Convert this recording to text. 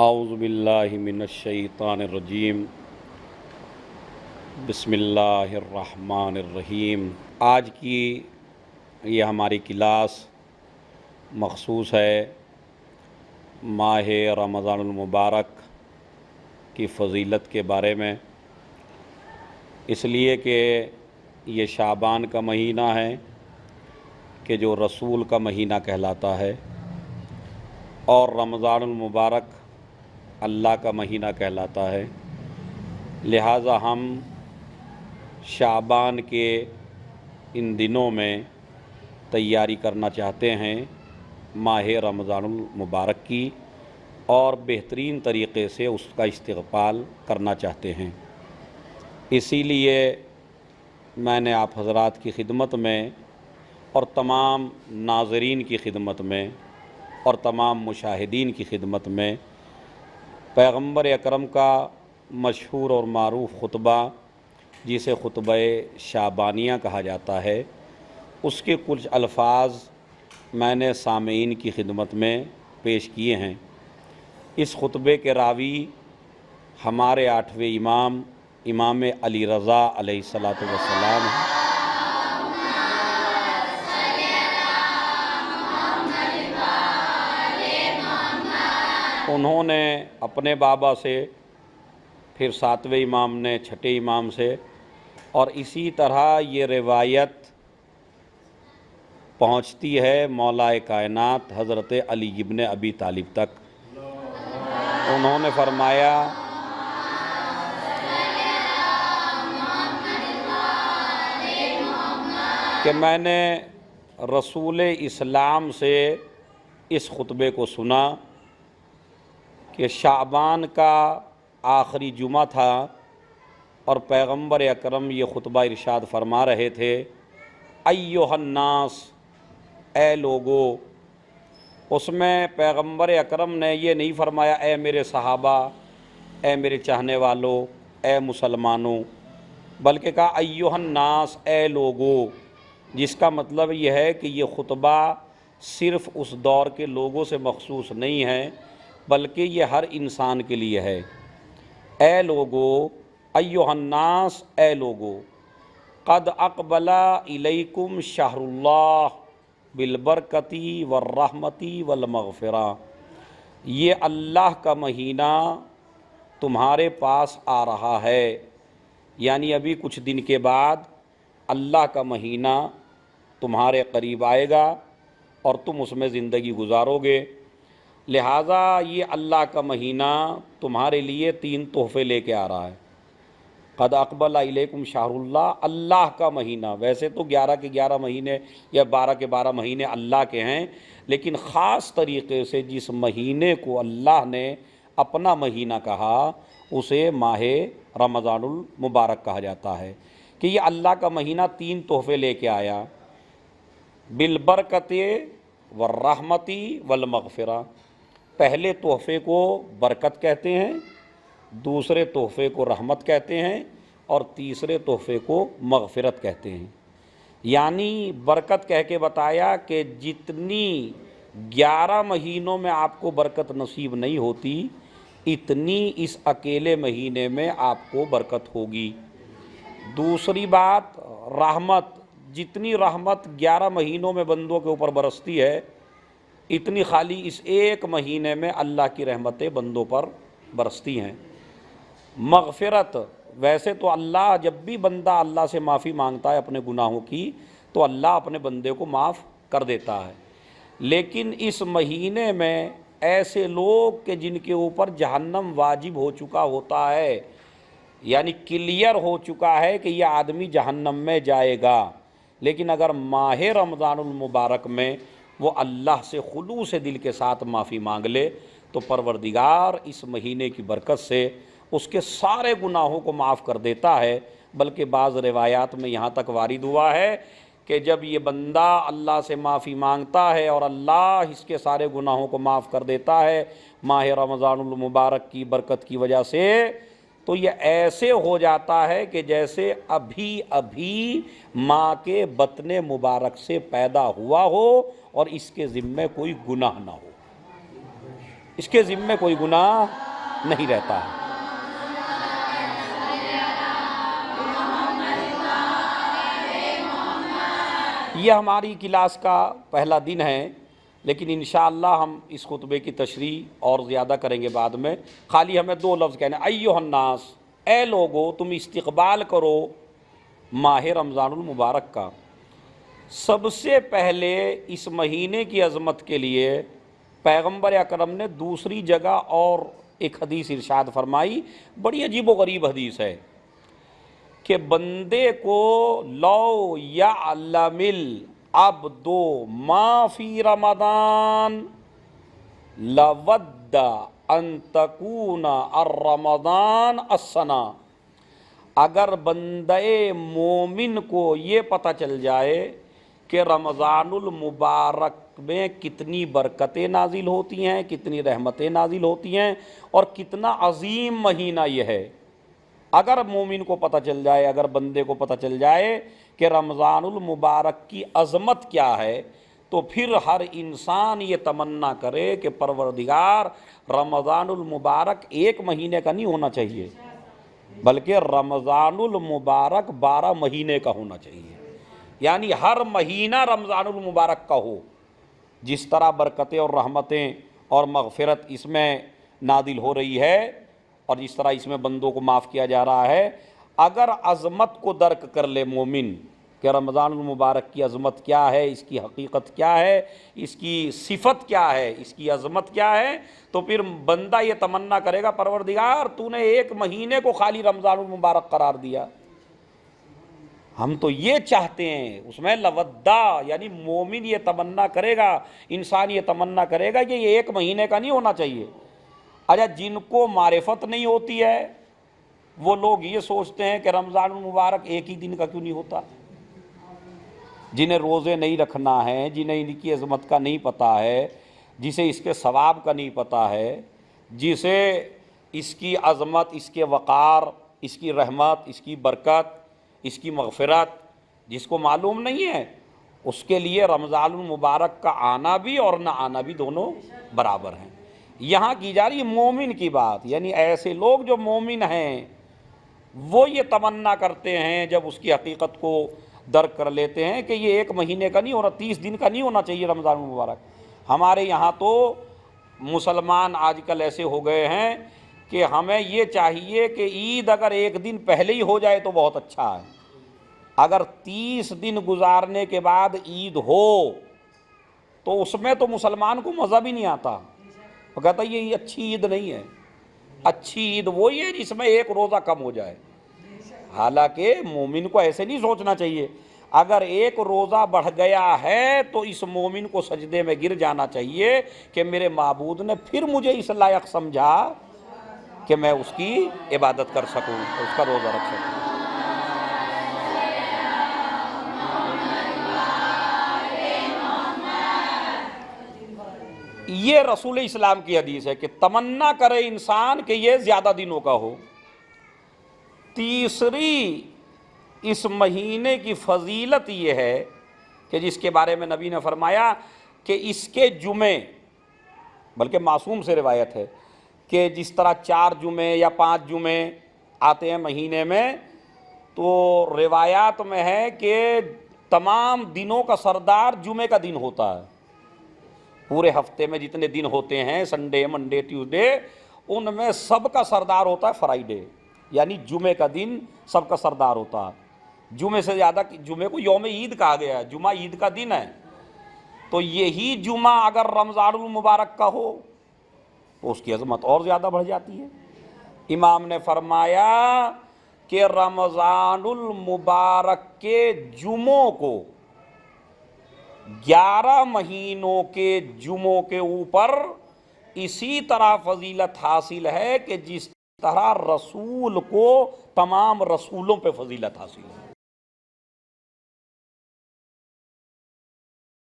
اعوذ باللہ من الشیطان الرجیم بسم اللہ الرحمن الرحیم۔ آج کی یہ ہماری کلاس مخصوص ہے ماہ رمضان المبارک کی فضیلت کے بارے میں، اس لیے کہ یہ شعبان کا مہینہ ہے کہ جو رسول کا مہینہ کہلاتا ہے، اور رمضان المبارک اللہ کا مہینہ کہلاتا ہے۔ لہٰذا ہم شعبان کے ان دنوں میں تیاری کرنا چاہتے ہیں ماہ رمضان المبارک کی، اور بہترین طریقے سے اس کا استقبال کرنا چاہتے ہیں۔ اسی لیے میں نے آپ حضرات کی خدمت میں اور تمام ناظرین کی خدمت میں اور تمام مشاہدین کی خدمت میں پیغمبر اکرم کا مشہور اور معروف خطبہ، جسے خطبہ شعبانیہ کہا جاتا ہے، اس کے کچھ الفاظ میں نے سامعین کی خدمت میں پیش کیے ہیں۔ اس خطبے کے راوی ہمارے 8ویں امام امام علی رضا علیہ الصلاۃ والسلام ہیں۔ انہوں نے اپنے بابا سے، پھر 7ویں امام نے 6 امام سے، اور اسی طرح یہ روایت پہنچتی ہے مولا کائنات حضرت علی ابن ابی طالب تک۔ انہوں نے فرمایا کہ میں نے رسول اسلام سے اس خطبے کو سنا کہ شعبان کا آخری جمعہ تھا، اور پیغمبر اکرم یہ خطبہ ارشاد فرما رہے تھے، ایھا الناس، اے لوگو۔ اس میں پیغمبر اکرم نے یہ نہیں فرمایا اے میرے صحابہ، اے میرے چاہنے والوں، اے مسلمانوں، بلکہ کہا ایھا الناس، اے لوگو، جس کا مطلب یہ ہے کہ یہ خطبہ صرف اس دور کے لوگوں سے مخصوص نہیں ہے، بلکہ یہ ہر انسان کے لیے ہے۔ اے لوگو، ایھا الناس، اے لوگو، قد اقبل الیکم شہر اللہ بالبرکۃ والرحمۃ والمغفرہ۔ یہ اللہ کا مہینہ تمہارے پاس آ رہا ہے، یعنی ابھی کچھ دن کے بعد اللہ کا مہینہ تمہارے قریب آئے گا اور تم اس میں زندگی گزارو گے۔ لہٰذا یہ اللہ کا مہینہ تمہارے لیے 3 تحفے لے کے آ رہا ہے۔ قد اقبل الیکم شہر اللہ، اللہ کا مہینہ، ویسے تو 11 کے 11 مہینے یا 12 کے 12 مہینے اللہ کے ہیں، لیکن خاص طریقے سے جس مہینے کو اللہ نے اپنا مہینہ کہا اسے ماہ رمضان المبارک کہا جاتا ہے، کہ یہ اللہ کا مہینہ 3 تحفے لے کے آیا، بالبرکۃ والرحمۃ والمغفرہ۔ پہلے تحفے کو برکت کہتے ہیں، دوسرے تحفے کو رحمت کہتے ہیں، اور تیسرے تحفے کو مغفرت کہتے ہیں۔ یعنی برکت کہہ کے بتایا کہ جتنی 11 مہینوں میں آپ کو برکت نصیب نہیں ہوتی، اتنی اس اکیلے مہینے میں آپ کو برکت ہوگی۔ دوسری بات رحمت، جتنی رحمت 11 مہینوں میں بندوں کے اوپر برستی ہے، اتنی خالی اس ایک مہینے میں اللہ کی رحمتیں بندوں پر برستی ہیں۔ مغفرت، ویسے تو اللہ جب بھی بندہ اللہ سے معافی مانگتا ہے اپنے گناہوں کی، تو اللہ اپنے بندے کو معاف کر دیتا ہے، لیکن اس مہینے میں ایسے لوگ کہ جن کے اوپر جہنم واجب ہو چکا ہوتا ہے، یعنی کلیئر ہو چکا ہے کہ یہ آدمی جہنم میں جائے گا، لیکن اگر ماہ رمضان المبارک میں وہ اللہ سے خلوص دل کے ساتھ معافی مانگ لے، تو پروردگار اس مہینے کی برکت سے اس کے سارے گناہوں کو معاف کر دیتا ہے۔ بلکہ بعض روایات میں یہاں تک وارد ہوا ہے کہ جب یہ بندہ اللہ سے معافی مانگتا ہے اور اللہ اس کے سارے گناہوں کو معاف کر دیتا ہے ماہ رمضان المبارک کی برکت کی وجہ سے، تو یہ ایسے ہو جاتا ہے کہ جیسے ابھی ابھی ماں کے بطن مبارک سے پیدا ہوا ہو اور اس کے ذمے کوئی گناہ نہ ہو۔ اس کے ذمے کوئی گناہ نہیں رہتا ہے۔ یہ ہماری کلاس کا پہلا دن ہے، لیکن انشاءاللہ ہم اس خطبے کی تشریح اور زیادہ کریں گے بعد میں۔ خالی ہمیں 2 لفظ کہنے، ایھا الناس، اے لوگو تم استقبال کرو ماہ رمضان المبارک کا۔ سب سے پہلے اس مہینے کی عظمت کے لیے پیغمبر اکرم نے دوسری جگہ اور ایک حدیث ارشاد فرمائی، بڑی عجیب و غریب حدیث ہے، کہ بندے کو لو یعلم العبد ما فی رمضان لود ان تکون الرمضان السنہ۔ اگر بندہ مومن کو یہ پتہ چل جائے کہ رمضان المبارک میں کتنی برکتیں نازل ہوتی ہیں، کتنی رحمتیں نازل ہوتی ہیں، اور کتنا عظیم مہینہ یہ ہے، اگر مومن کو پتہ چل جائے، اگر بندے کو پتہ چل جائے کہ رمضان المبارک کی عظمت کیا ہے، تو پھر ہر انسان یہ تمنا کرے کہ پروردگار رمضان المبارک 1 مہینے کا نہیں ہونا چاہیے، بلکہ رمضان المبارک 12 مہینے کا ہونا چاہیے، یعنی ہر مہینہ رمضان المبارک کا ہو۔ جس طرح برکتیں اور رحمتیں اور مغفرت اس میں نازل ہو رہی ہے، اور جس طرح اس میں بندوں کو معاف کیا جا رہا ہے، اگر عظمت کو درک کر لے مومن کہ رمضان المبارک کی عظمت کیا ہے، اس کی حقیقت کیا ہے، اس کی صفت کیا ہے، اس کی عظمت کیا ہے، تو پھر بندہ یہ تمنا کرے گا پروردگار تو نے 1 مہینے کو خالی رمضان المبارک قرار دیا، ہم تو یہ چاہتے ہیں۔ اس میں لودا، یعنی مومن یہ تمنا کرے گا، انسان یہ تمنا کرے گا کہ یہ 1 مہینے کا نہیں ہونا چاہیے۔ اچھا، جن کو معرفت نہیں ہوتی ہے وہ لوگ یہ سوچتے ہیں کہ رمضان المبارک 1 ہی دن کا کیوں نہیں ہوتا۔ جنہیں روزے نہیں رکھنا ہے، جنہیں ان کی عظمت کا نہیں پتہ ہے، جسے اس کے ثواب کا نہیں پتہ ہے، جسے اس کی عظمت، اس کے وقار، اس کی رحمت، اس کی برکت، اس کی مغفرت جس کو معلوم نہیں ہے، اس کے لیے رمضان المبارک کا آنا بھی اور نہ آنا بھی دونوں برابر ہیں۔ یہاں کی جا رہی ہے مومن کی بات، یعنی ایسے لوگ جو مومن ہیں وہ یہ تمنا کرتے ہیں جب اس کی حقیقت کو درک کر لیتے ہیں کہ یہ 1 مہینے کا نہیں ہو رہا، 30 دن کا نہیں ہونا چاہیے رمضان المبارک۔ ہمارے یہاں تو مسلمان آج کل ایسے ہو گئے ہیں کہ ہمیں یہ چاہیے کہ عید اگر 1 دن پہلے ہی ہو جائے تو بہت اچھا ہے، اگر 30 دن گزارنے کے بعد عید ہو تو اس میں تو مسلمان کو مزہ بھی نہیں آتا، وہ کہتا ہے یہ اچھی عید نہیں ہے، اچھی عید وہی ہے جس میں 1 روزہ کم ہو جائے۔ حالانکہ مومن کو ایسے نہیں سوچنا چاہیے، اگر 1 روزہ بڑھ گیا ہے تو اس مومن کو سجدے میں گر جانا چاہیے کہ میرے معبود نے پھر مجھے اس لائق سمجھا کہ میں اس کی عبادت کر سکوں، اس کا روزہ رکھ سکوں۔ یہ رسول اسلام کی حدیث ہے کہ تمنا کرے انسان کہ یہ زیادہ دنوں کا ہو۔ تیسری اس مہینے کی فضیلت یہ ہے کہ جس کے بارے میں نبی نے فرمایا کہ اس کے جمعے، بلکہ معصوم سے روایت ہے کہ جس طرح 4 جمعے یا 5 جمعے آتے ہیں مہینے میں، تو روایات میں ہے کہ تمام دنوں کا سردار جمعے کا دن ہوتا ہے۔ پورے ہفتے میں جتنے دن ہوتے ہیں، سنڈے، منڈے، ٹیوزڈے، ان میں سب کا سردار ہوتا ہے فرائیڈے، یعنی جمعے کا دن سب کا سردار ہوتا ہے۔ جمعے سے زیادہ، جمعے کو یوم عید کہا گیا ہے، جمعہ عید کا دن ہے، تو یہی جمعہ اگر رمضان المبارک کا ہو تو اس کی عظمت اور زیادہ بڑھ جاتی ہے۔ امام نے فرمایا کہ رمضان المبارک کے جمعوں کو 11 مہینوں کے جمعوں کے اوپر اسی طرح فضیلت حاصل ہے کہ جس طرح رسول کو تمام رسولوں پہ فضیلت حاصل ہے۔